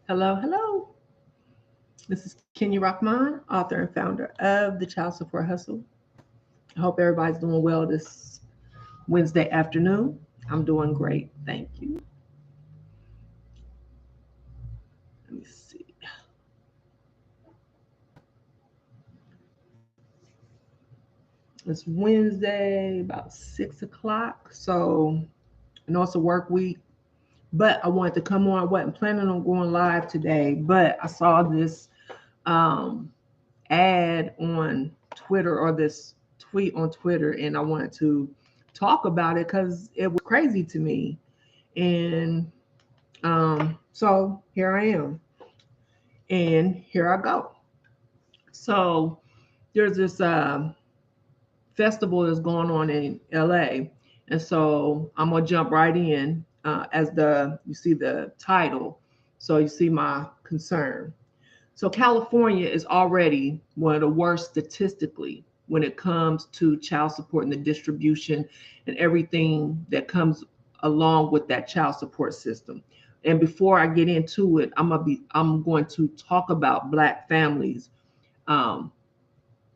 Hello, hello. This is Kenya Rahmaan, author and founder of the Child Support Hustle. I hope everybody's doing well this Wednesday afternoon. I'm doing great. Thank you. Let me see. It's Wednesday, about 6 o'clock. So I know it's a work week, but I wanted to come on. I wasn't planning on going live today, but I saw this um, ad on Twitter or this tweet on Twitter, and I wanted to talk about it because it was crazy to me. And so here I am, and here I go. So there's this festival that's going on in LA, and so I'm gonna jump right in as the you see the title, so you see my concern. So California is already one of the worst statistically when it comes to child support and the distribution and everything that comes along with that child support system. And before I get into it, I'm going to talk about Black families um,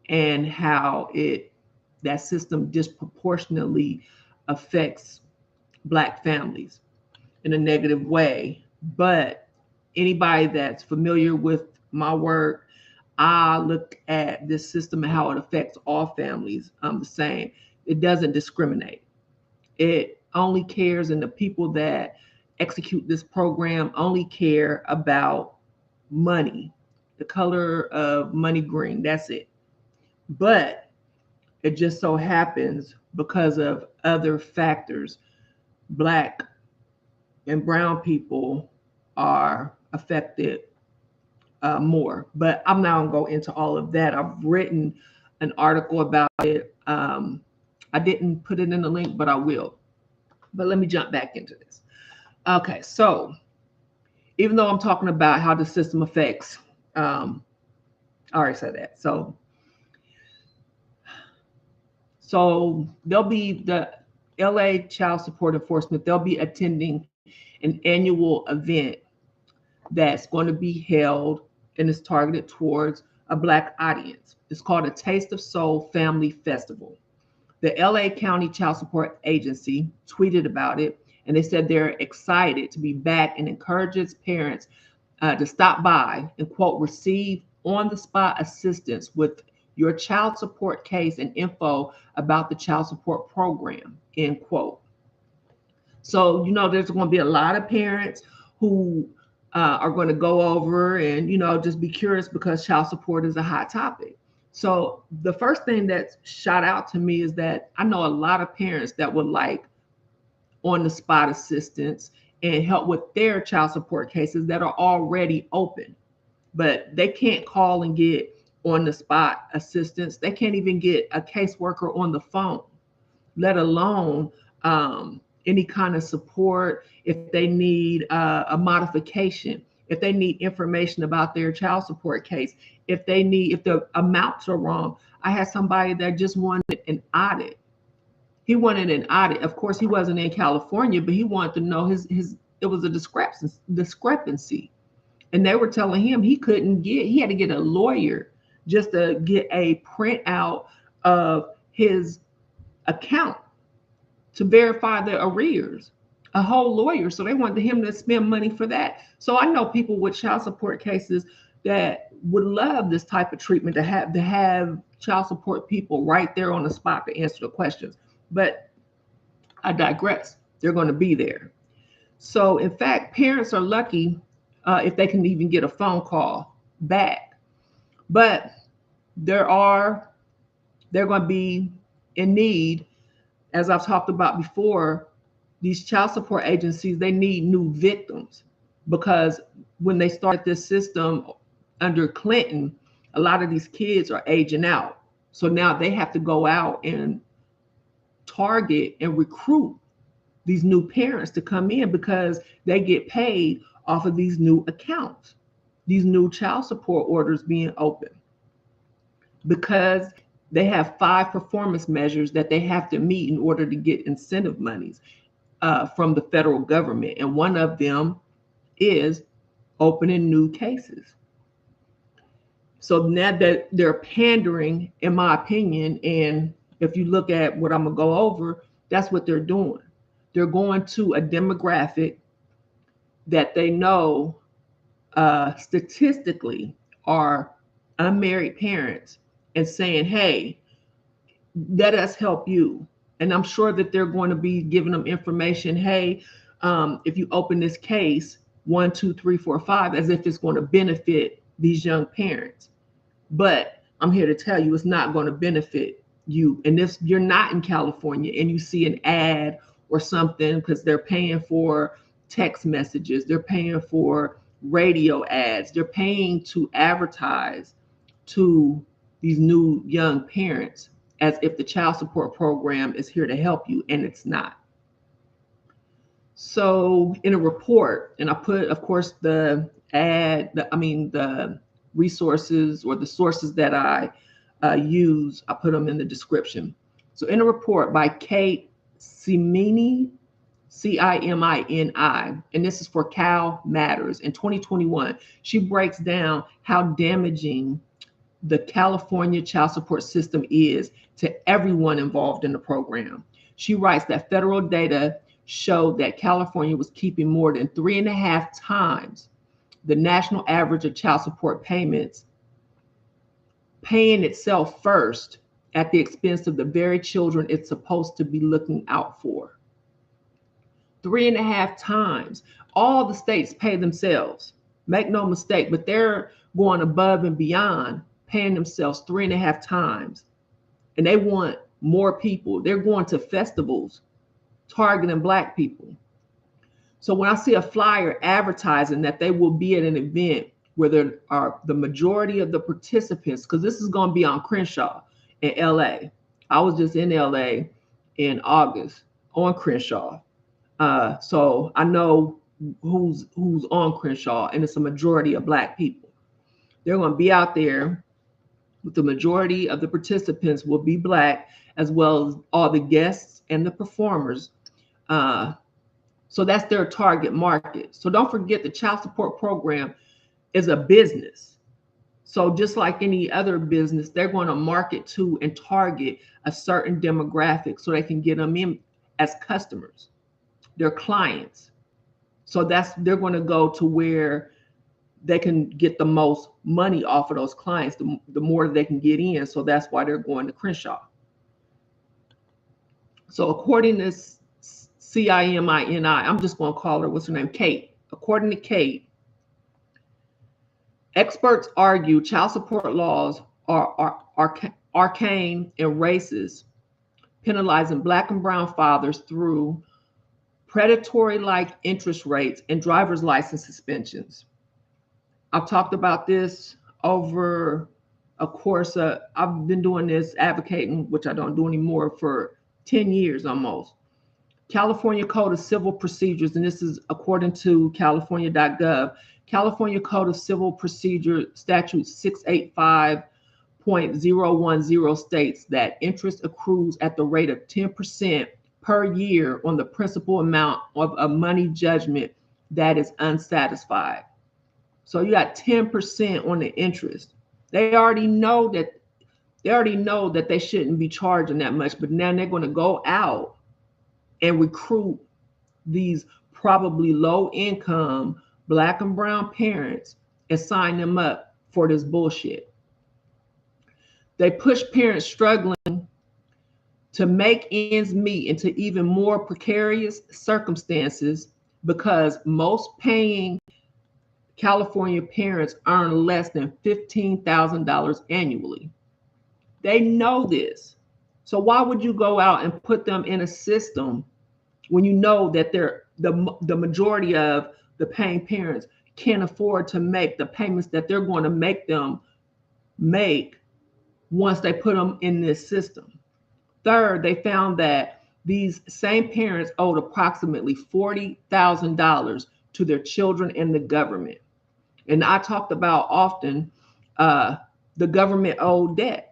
and how it that system disproportionately affects Black families in a negative way. But anybody that's familiar with my work, I look at this system and how it affects all families the same. It doesn't discriminate. It only cares, and the people that execute this program only care about money, the color of money green. That's it. But it just so happens because of other factors, Black and brown people are affected more. But I'm not gonna go into all of that. I've written an article about it. I didn't put it in the link, but I will. But let me jump back into this. Okay, so even though I'm talking about how the system affects, I already said that. So there'll be the LA Child Support Enforcement. They'll be attending an annual event that's going to be held and is targeted towards a Black audience. It's called a Taste of Soul Family Festival. The LA County Child Support Agency tweeted about it, and they said they're excited to be back and encourages parents to stop by and, quote, receive on the spot assistance with your child support case and info about the child support program, end quote. So, there's going to be a lot of parents who are going to go over and, just be curious because child support is a hot topic. So the first thing that shot out to me is that I know a lot of parents that would like on the spot assistance and help with their child support cases that are already open, but they can't call and get on the spot assistance. They can't even get a caseworker on the phone, let alone any kind of support if they need a modification, if they need information about their child support case, if the amounts are wrong. I had somebody that just wanted an audit. He wanted an audit. Of course, he wasn't in California, but he wanted to know his it was a discrepancy. And they were telling him he had to get a lawyer just to get a printout of his account to verify the arrears, a whole lawyer. So they wanted him to spend money for that. So I know people with child support cases that would love this type of treatment, to have child support people right there on the spot to answer the questions. But I digress. They're going to be there. So in fact, parents are lucky if they can even get a phone call back. But they're going to be in need, as I've talked about before. These child support agencies, they need new victims, because when they started this system under Clinton, a lot of these kids are aging out. So now they have to go out and target and recruit these new parents to come in because they get paid off of these new accounts, these new child support orders being open, because they have 5 performance measures that they have to meet in order to get incentive monies from the federal government. And one of them is opening new cases. So now that they're pandering, in my opinion, and if you look at what I'm gonna go over, that's what they're doing. They're going to a demographic that they know statistically are unmarried parents and saying, hey, let us help you. And I'm sure that they're going to be giving them information. Hey, if you open this case, 1, 2, 3, 4, 5, as if it's going to benefit these young parents. But I'm here to tell you, it's not going to benefit you. And if you're not in California and you see an ad or something, because they're paying for text messages, they're paying for radio ads, they're paying to advertise to these new young parents as if the child support program is here to help you, and it's not. So in a report, and I put, of course, the resources or the sources that I use, I put them in the description. So in a report by Kate Cimini, Cimini, and this is for Cal Matters in 2021, she breaks down how damaging the California child support system is to everyone involved in the program. She writes that federal data showed that California was keeping more than 3.5 times the national average of child support payments, paying itself first at the expense of the very children it's supposed to be looking out for. 3.5 times. All the states pay themselves, make no mistake, but they're going above and beyond, paying themselves 3.5 times. And they want more people. They're going to festivals targeting Black people. So when I see a flyer advertising that they will be at an event where there are the majority of the participants, because this is going to be on Crenshaw in LA. I was just in LA in August on Crenshaw. So I know who's on Crenshaw, and it's a majority of Black people. They're going to be out there, with the majority of the participants will be Black, as well as all the guests and the performers. So that's their target market. So don't forget, the child support program is a business. So just like any other business, they're going to market to and target a certain demographic so they can get them in as customers, their clients. So they're going to go to where they can get the most money off of those clients, the more they can get in. So that's why they're going to Crenshaw. So according to Cimini, I'm just going to call her, what's her name? Kate. According to Kate, experts argue child support laws are arcane and racist, penalizing Black and brown fathers through predatory-like interest rates and driver's license suspensions. I've talked about this over a course. I've been doing this, advocating, which I don't do anymore, for 10 years almost. California Code of Civil Procedures, and this is according to california.gov. California Code of Civil Procedure Statute 685.010 states that interest accrues at the rate of 10% per year on the principal amount of a money judgment that is unsatisfied. So you got 10% on the interest. They already know that they shouldn't be charging that much, but now they're going to go out and recruit these probably low income Black and brown parents and sign them up for this bullshit. They push parents struggling to make ends meet into even more precarious circumstances because most paying California parents earn less than $15,000 annually. They know this. So why would you go out and put them in a system when you know that the majority of the paying parents can't afford to make the payments that they're going to make them make once they put them in this system? Third, they found that these same parents owed approximately $40,000 to their children and the government. And I talked about often the government owed debt.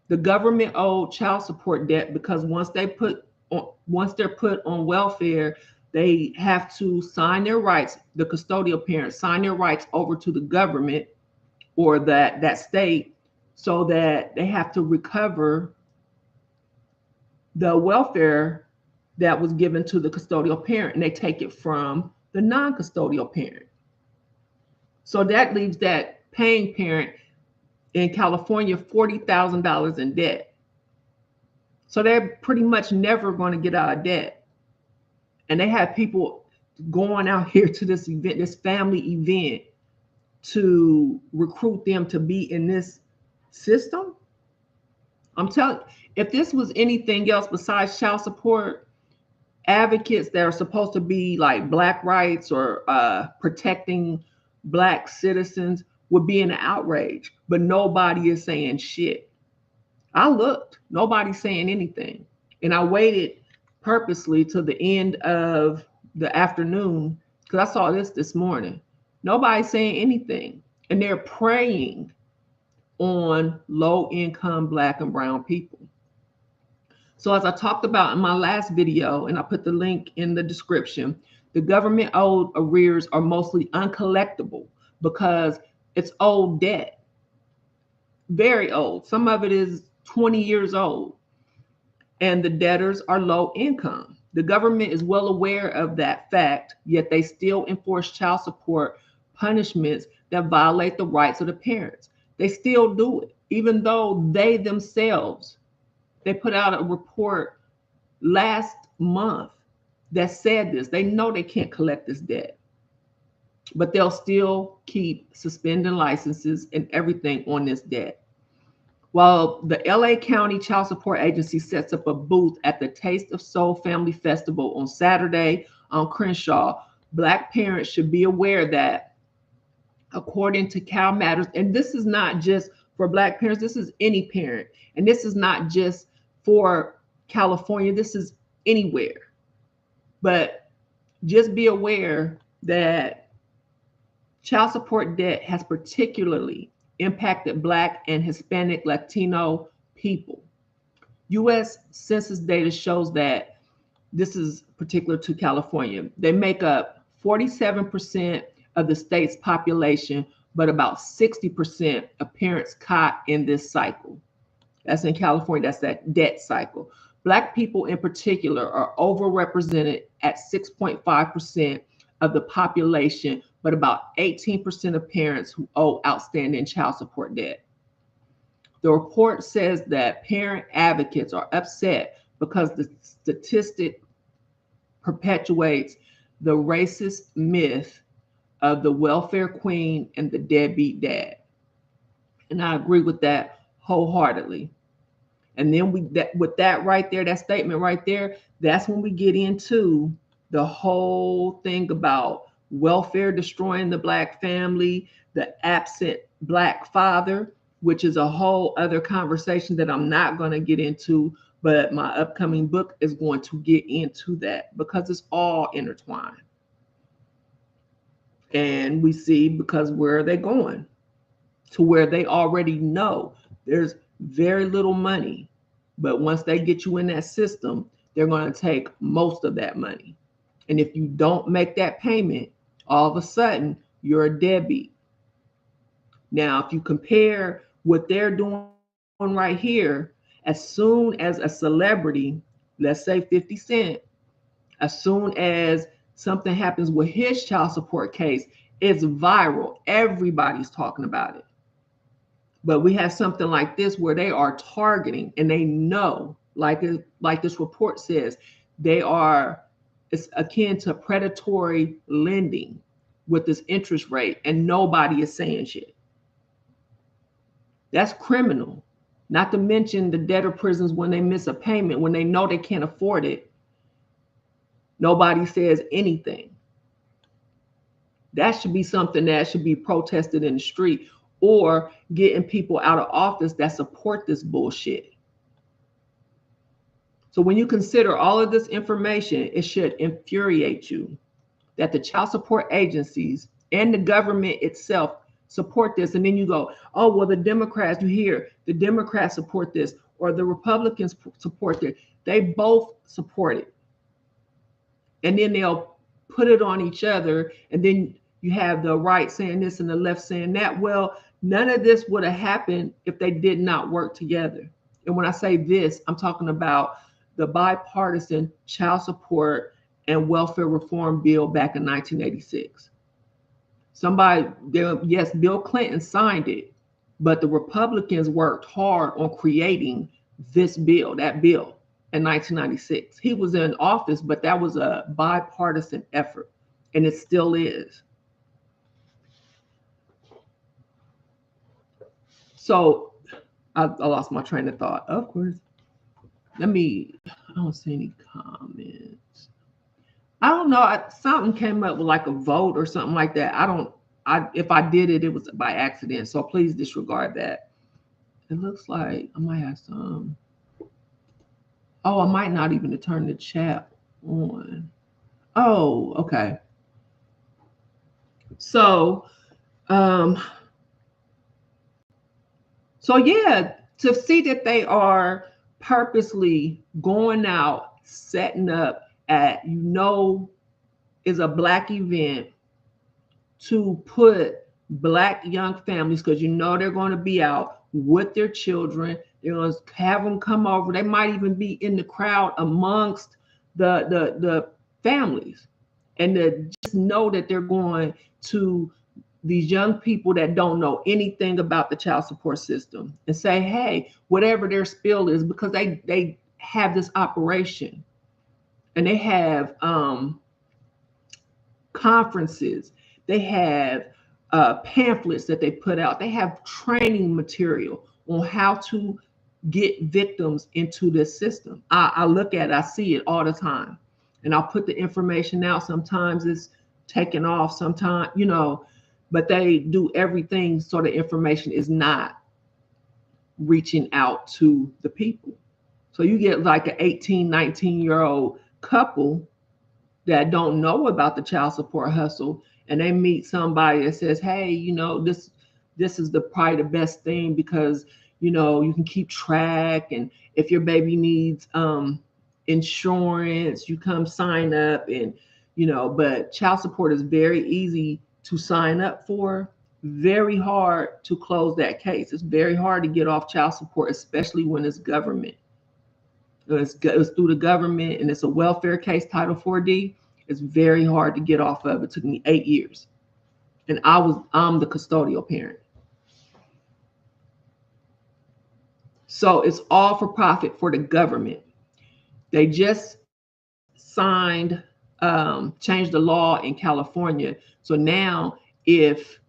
The government owed child support debt because once they're put on welfare, They have to sign their rights, the custodial parents sign their rights over to the government or that state, so that they have to recover the welfare that was given to the custodial parent, and they take it from the non-custodial parent. So that leaves that paying parent in California $40,000 in debt. So they're pretty much never going to get out of debt. And they have people going out here to this event, this family event, to recruit them to be in this system. I'm telling you, if this was anything else besides child support, advocates that are supposed to be like Black rights or protecting Black citizens would be in an outrage, but nobody is saying shit. I looked, nobody's saying anything. And I waited purposely till the end of the afternoon because I saw this morning. Nobody's saying anything. And they're preying on low-income Black and brown people. So as I talked about in my last video, and I put the link in the description, the government owed arrears are mostly uncollectible because it's old debt, very old. Some of it is 20 years old, and the debtors are low income. The government is well aware of that fact, yet they still enforce child support punishments that violate the rights of the parents. They still do it, even though they themselves, they put out a report last month that said this. They know they can't collect this debt, but they'll still keep suspending licenses and everything on this debt. While the LA County Child Support Agency sets up a booth at the Taste of Soul Family Festival on Saturday on Crenshaw, Black parents should be aware that, according to Cal Matters, and this is not just for Black parents, this is any parent, and this is not just for California, this is anywhere. But just be aware that child support debt has particularly impacted Black and Hispanic Latino people. U.S. Census data shows that this is particular to California. They make up 47% of the state's population, but about 60% of parents caught in this cycle. That's in California, that's that debt cycle. Black people in particular are overrepresented at 6.5% of the population, but about 18% of parents who owe outstanding child support debt. The report says that parent advocates are upset because the statistic perpetuates the racist myth of the welfare queen and the deadbeat dad. And I agree with that wholeheartedly. And then with that right there, that statement right there, that's when we get into the whole thing about welfare destroying the Black family, the absent Black father, which is a whole other conversation that I'm not going to get into, but my upcoming book is going to get into that because it's all intertwined. And we see, because where are they going? To where they already know there's very little money. But once they get you in that system, they're going to take most of that money. And if you don't make that payment, all of a sudden, you're a deadbeat. Now, if you compare what they're doing right here, as soon as a celebrity, let's say 50 Cent, as soon as something happens with his child support case, it's viral. Everybody's talking about it. But we have something like this where they are targeting, and they know, like this report says, it's akin to predatory lending with this interest rate, and nobody is saying shit. That's criminal. Not to mention the debtor prisons when they miss a payment, when they know they can't afford it. Nobody says anything. That should be something that should be protested in the street, or getting people out of office that support this bullshit. So when you consider all of this information, it should infuriate you that the child support agencies and the government itself support this. And then you go, oh, well, the Democrats, you hear the Democrats support this, or the Republicans support it. They both support it. and then they'll put it on each other, and then you have the right saying this and the left saying that. Well, none of this would have happened if they did not work together. And when I say this, I'm talking about the bipartisan child support and welfare reform bill back in 1986. Yes, Bill Clinton signed it, but the Republicans worked hard on creating that bill in 1996. He was in office, but that was a bipartisan effort, and it still is. So I lost my train of thought, of course. I don't see any comments. I don't know. Something came up with like a vote or something like that. If I did it, it was by accident. So please disregard that. It looks like I might have some. Oh, I might not even turn the chat on. Oh, okay. So yeah, to see that they are purposely going out, setting up is a Black event to put Black young families, because they're going to be out with their children. They're going to have them come over. They might even be in the crowd amongst the families, and to just know that they're going to these young people that don't know anything about the child support system and say, hey, whatever their spill is, because they have this operation, and they have conferences, they have pamphlets that they put out, they have training material on how to get victims into this system. I look at it, I see it all the time, and I'll put the information out. Sometimes it's taken off, sometimes, but they do everything so the information is not reaching out to the people. So you get like an 18, 19-year-old couple that don't know about the child support hustle, and they meet somebody that says, hey, this is probably the best thing, because you can keep track, and if your baby needs insurance, you come sign up, and but child support is very easy to sign up for, very hard to close that case. It's very hard to get off child support, especially when it's government. It's through the government, and it's a welfare case, Title 4D. It's very hard to get off of. It took me 8 years, and I'm the custodial parent. So it's all for profit for the government. They just changed the law in California. So now if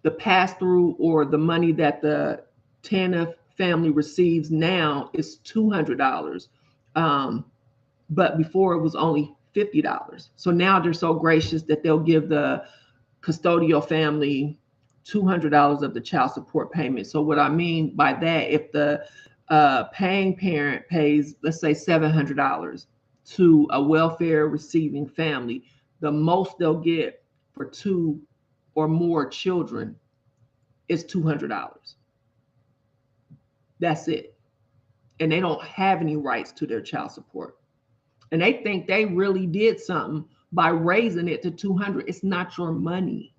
the pass-through or the money that the TANF family receives now is $200, but before it was only $50. So now they're so gracious that they'll give the custodial family $200 of the child support payment. So what I mean by that, if the paying parent pays, let's say $700 to a welfare receiving family, the most they'll get for 2 or more children is $200. That's it. And they don't have any rights to their child support. And they think they really did something by raising it to $200. It's not your money.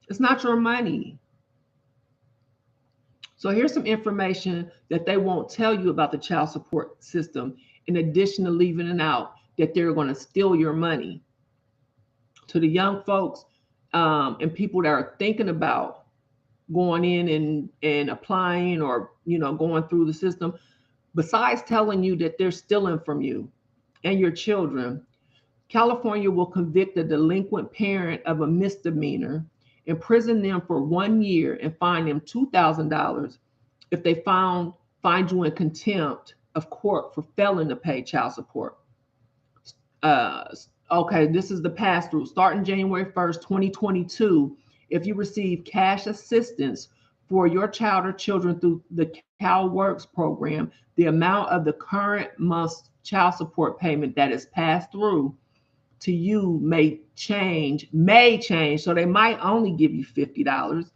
It's not your money. So here's some information that they won't tell you about the child support system, in addition to leaving it out that they're going to steal your money. To the young folks and people that are thinking about going in and applying, or going through the system, besides telling you that they're stealing from you and your children, California will convict a delinquent parent of a misdemeanor, imprison them for 1 year, and fine them $2,000 if they find you in contempt of court for failing to pay child support. Okay, this is the pass-through. Starting January 1st, 2022, if you receive cash assistance for your child or children through the Caseworkers program, the amount of the current month's child support payment that is passed through to you may change. So they might only give you $50,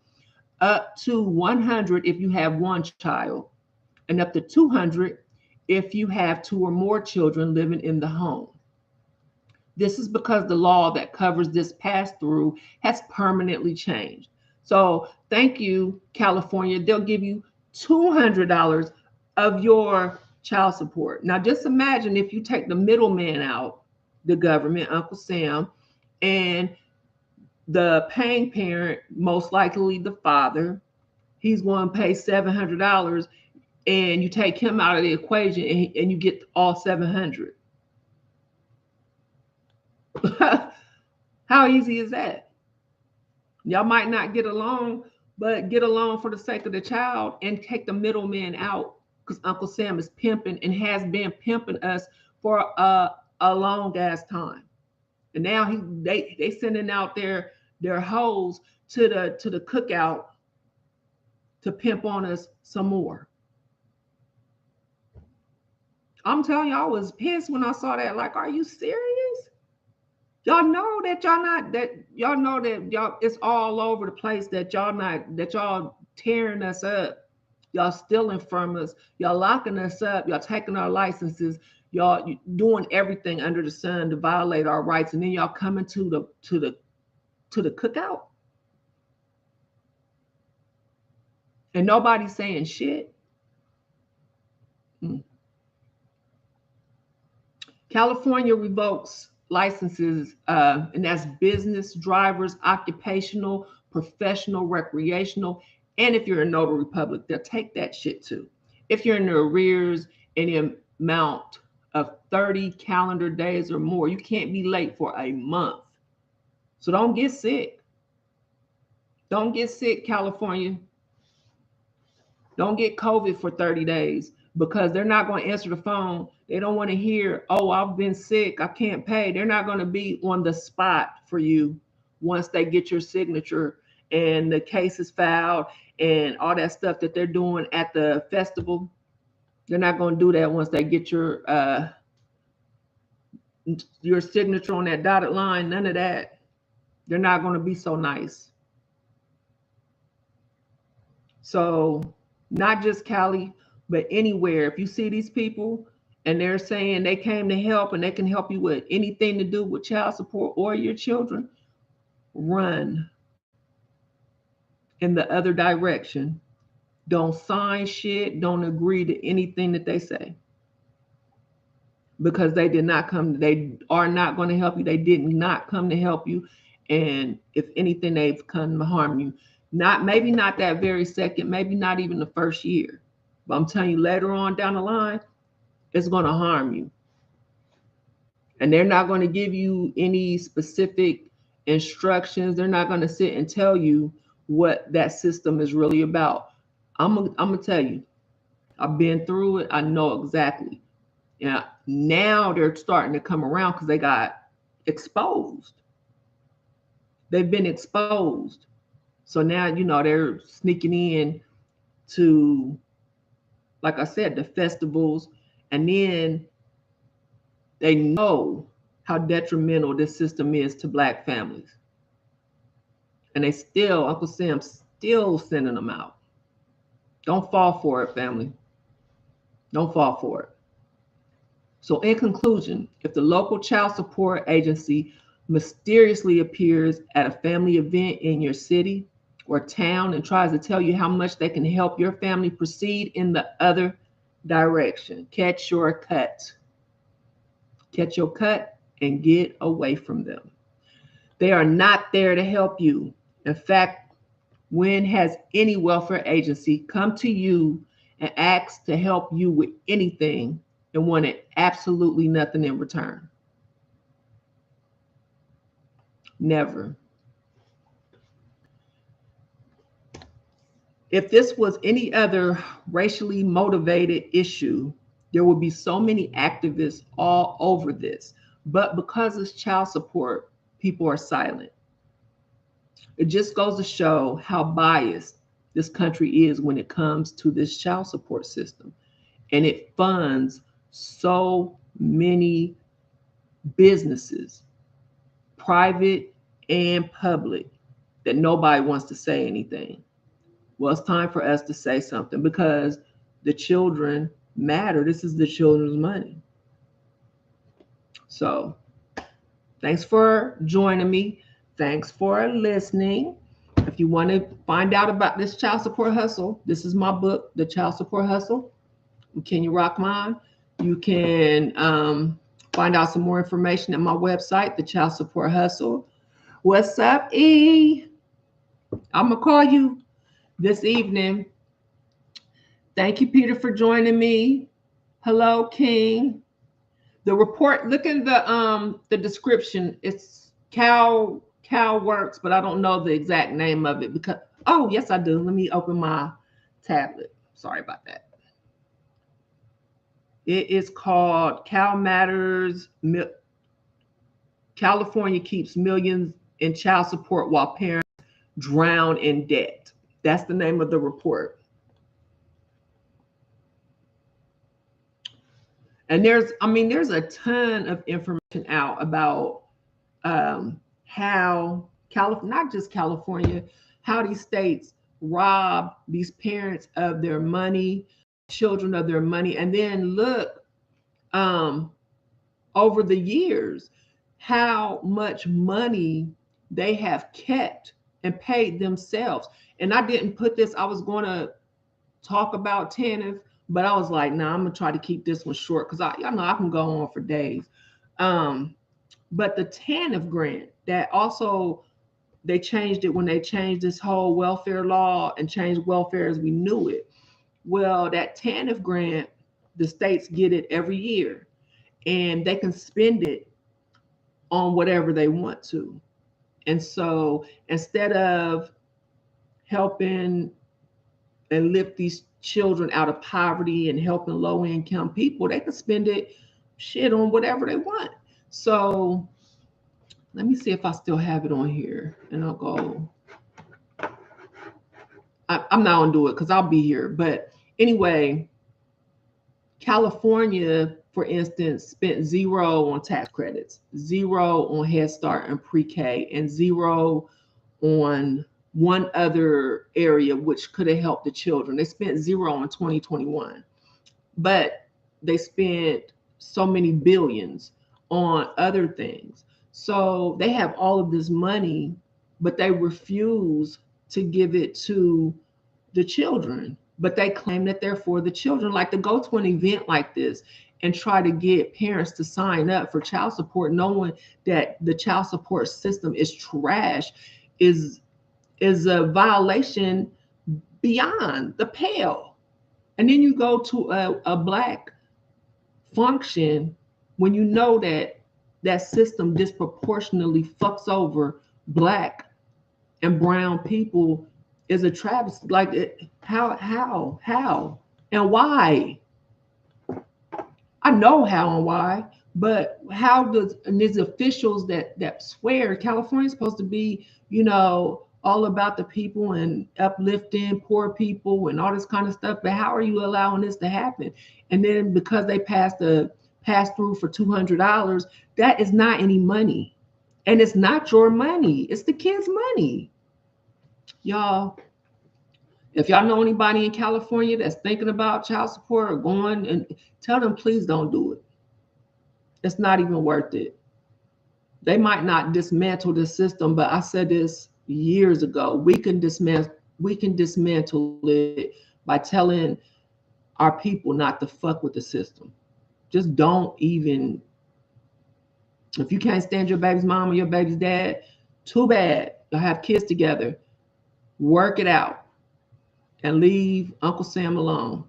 up to $100 if you have one child, and up to $200 if you have 2 or more children living in the home. This is because the law that covers this pass-through has permanently changed. So thank you, California. They'll give you $200 of your child support. Now just imagine if you take the middleman out, the government, Uncle Sam, and the paying parent, most likely the father, he's going to pay $700, and you take him out of the equation and you get all 700. How easy is that? Y'all might not get along, but get along for the sake of the child and take the middleman out, because Uncle Sam is pimping and has been pimping us for a long ass time. And now they sending out their hoes to the cookout to pimp on us some more. I'm telling you, I was pissed when I saw that. Like, are you serious? Y'all know that y'all it's all over the place, that y'all tearing us up. Y'all stealing from us. Y'all locking us up. Y'all taking our licenses. Y'all doing everything under the sun to violate our rights, and then y'all coming to the cookout, and nobody's saying shit. California revokes licenses, and that's business, drivers, occupational, professional, recreational, and if you're a notary public, they'll take that shit too. If you're in the arrears in the amount of 30 calendar days or more, you can't be late for a month. So don't get sick. Don't get sick, California. Don't get COVID for 30 days, because they're not going to answer the phone. They don't want to hear, oh, I've been sick, I can't pay. They're not going to be on the spot for you once they get your signature and the case is filed and all that stuff that they're doing at the festival. They're not going to do that once they get your signature on that dotted line. None of that. They're not going to be so nice. So not just Cali, but anywhere. If you see these people and they're saying they came to help and they can help you with anything to do with child support or your children, run in the other direction. Don't sign shit. Don't agree to anything that they say, because they did not come. They are not going to help you. They did not come to help you. And if anything, they've come to harm you. Maybe not that very second, maybe not even the first year. But I'm telling you, later on down the line, it's going to harm you. And they're not going to give you any specific instructions. They're not going to sit and tell you what that system is really about. I'm going to tell you, I've been through it. I know exactly. Yeah. Now they're starting to come around because they got exposed. They've been exposed. So now, they're sneaking in to, like I said, the festivals, and then they know how detrimental this system is to Black families. And Uncle Sam's still sending them out. Don't fall for it, family. Don't fall for it. So in conclusion, if the local child support agency mysteriously appears at a family event in your city or town and tries to tell you how much they can help your family, proceed in the other direction. Catch your cut. Catch your cut and get away from them. They are not there to help you. In fact, when has any welfare agency come to you and asked to help you with anything and wanted absolutely nothing in return? Never. If this was any other racially motivated issue, there would be so many activists all over this. But because it's child support, people are silent. It just goes to show how biased this country is when it comes to this child support system. And it funds so many businesses, private and public, that nobody wants to say anything. Well, it's time for us to say something, because the children matter. This is the children's money. So Thanks for joining me. Thanks for listening. If you want to find out about this child support hustle, this is my book, The Child Support Hustle, Venmo Rahmaan. You can find out some more information at my website, The Child Support Hustle. What's up, E? I'm going to call you this evening. Thank you, Peter, for joining me. Hello, King. The report, look in the description. It's Caseworkers, but I don't know the exact name of it because, oh, yes, I do. Let me open my tablet. Sorry about that. It is called Cal Matters. California keeps millions in child support while parents drown in debt. That's the name of the report. And there's a ton of information out about how not just California, how these states rob these parents of their money, children of their money, and then look over the years how much money they have kept and paid themselves. And I didn't put this, I was going to talk about TANF, but I was like, nah, I'm gonna try to keep this one short because y'all know I can go on for days. But the TANF grant, that also, they changed it when they changed this whole welfare law and changed welfare as we knew it. Well, that TANF grant, the states get it every year and they can spend it on whatever they want to. And so instead of helping and lift these children out of poverty and helping low income people, they can spend it on whatever they want. So let me see if I still have it on here, and I'll go. I'm not gonna do it because I'll be here. But anyway, California, for instance, spent zero on tax credits, zero on Head Start and pre-K, and zero on one other area which could have helped the children. They spent zero in 2021, but they spent so many billions on other things. So they have all of this money, but they refuse to give it to the children. But they claim that they're for the children. Like, to go to an event like this and try to get parents to sign up for child support, knowing that the child support system is trash, is a violation beyond the pale. And then you go to a Black function when you know that that system disproportionately fucks over Black and brown people, is a travesty. Like, how, and why? I know how and why, but how does, and these officials that swear California is supposed to be, all about the people and uplifting poor people and all this kind of stuff, but how are you allowing this to happen? And then because they passed a pass through for $200, that is not any money, and it's not your money, it's the kids' money. Y'all, if y'all know anybody in California that's thinking about child support or going, and tell them, please don't do it. It's not even worth it. They might not dismantle the system, but I said this years ago. We can dismantle it by telling our people not to fuck with the system. Just don't even. If you can't stand your baby's mom or your baby's dad, too bad. You'll have kids together. Work it out and leave Uncle Sam alone.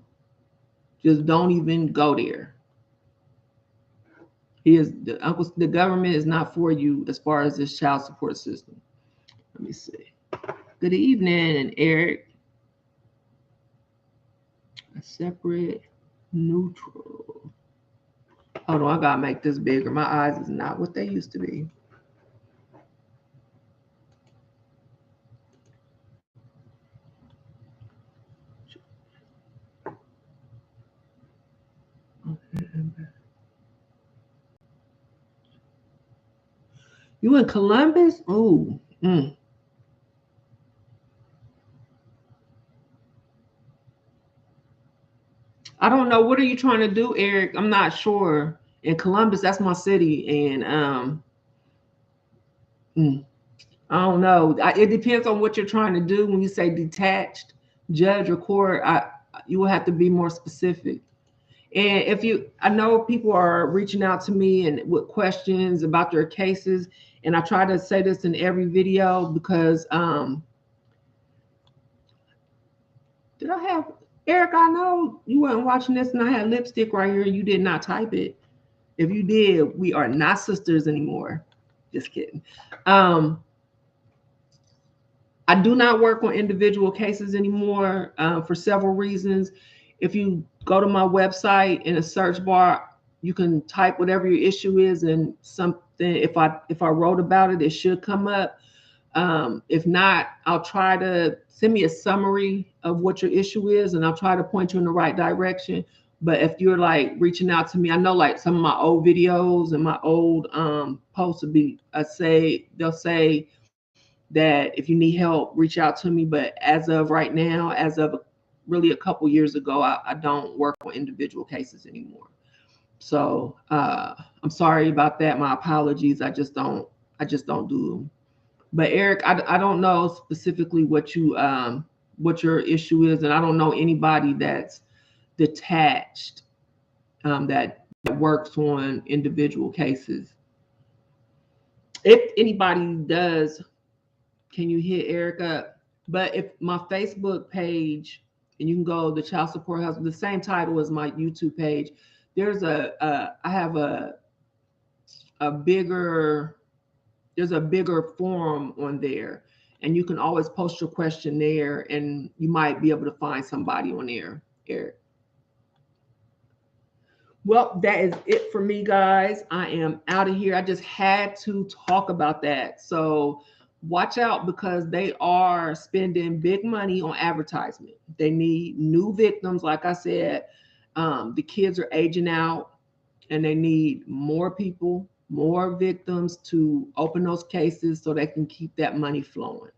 Just don't even go there. The government is not for you as far as this child support system. Let me see. Good evening, Eric. A separate neutral. Hold on, I gotta make this bigger. My eyes is not what they used to be. You in Columbus? Ooh. I don't know. What are you trying to do, Eric? I'm not sure. In Columbus, that's my city, and I don't know. It depends on what you're trying to do. When you say detached judge or court, you will have to be more specific. And if I know people are reaching out to me and with questions about their cases, and I try to say this in every video because did I have Eric? I know you weren't watching this, and I had lipstick right here. You did not type it. If you did, we are not sisters anymore. Just kidding. I do not work on individual cases anymore for several reasons. If you go to my website in a search bar, you can type whatever your issue is and something. If I wrote about it, it should come up. If not, I'll try to send me a summary of what your issue is, and I'll try to point you in the right direction. But if you're like reaching out to me, I know like some of my old videos and my old posts would be, they'll say that if you need help, reach out to me. But as of right now, as of really a couple years ago, I don't work on individual cases anymore. So I'm sorry about that. My apologies. I just don't do them. But Eric, I don't know specifically what your issue is, and I don't know anybody that's detached that works on individual cases. If anybody does, can you hit Eric up? But if my Facebook page, and you can go the Child Support House, the same title as my YouTube page, there's I have a bigger forum on there, and you can always post your question there, and you might be able to find somebody on there, Eric. Well, that is it for me, guys. I am out of here. I just had to talk about that. So watch out, because they are spending big money on advertisement. They need new victims. Like I said, the kids are aging out, and they need more people, more victims to open those cases so they can keep that money flowing.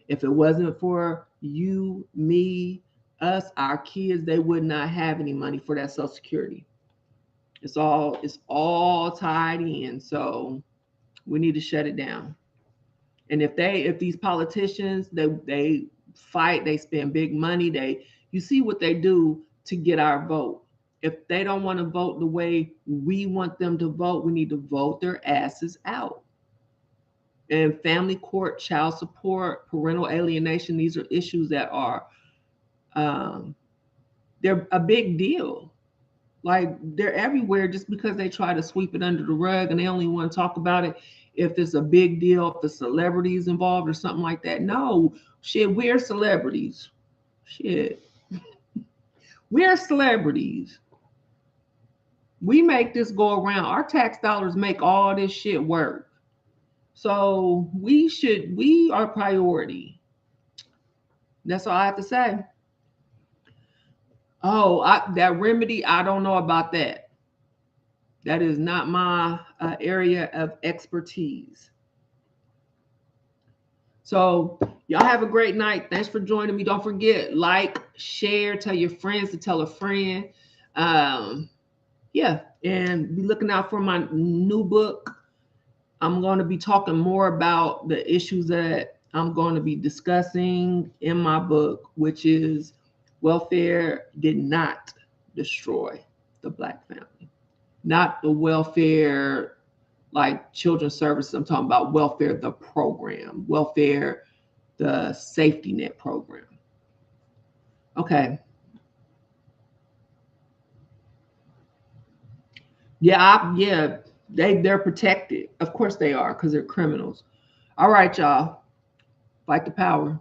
If it wasn't for you, me, us, our kids, they would not have any money for that Social Security. It's all tied in. So we need to shut it down. And if these politicians, they fight, they spend big money, you see what they do to get our vote. If they don't want to vote the way we want them to vote, we need to vote their asses out. And family court, child support, parental alienation, these are issues that are they're a big deal. Like, they're everywhere just because they try to sweep it under the rug, and they only want to talk about it if it's a big deal, if the celebrities involved or something like that. No, shit, we're celebrities. Shit. We're celebrities. We make this go around. Our tax dollars make all this shit work. So we are priority. That's all I have to say. Oh, that remedy, I don't know about that. That is not my area of expertise. So y'all have a great night. Thanks for joining me. Don't forget, like, share, tell your friends to tell a friend. Yeah, and be looking out for my new book. I'm going to be talking more about the issues that I'm going to be discussing in my book, which is welfare did not destroy the Black family. Not the welfare like children's services. I'm talking about welfare, the program, welfare, the safety net program. Okay. Yeah, they're protected. Of course they are, because they're criminals. All right, y'all. Fight the power.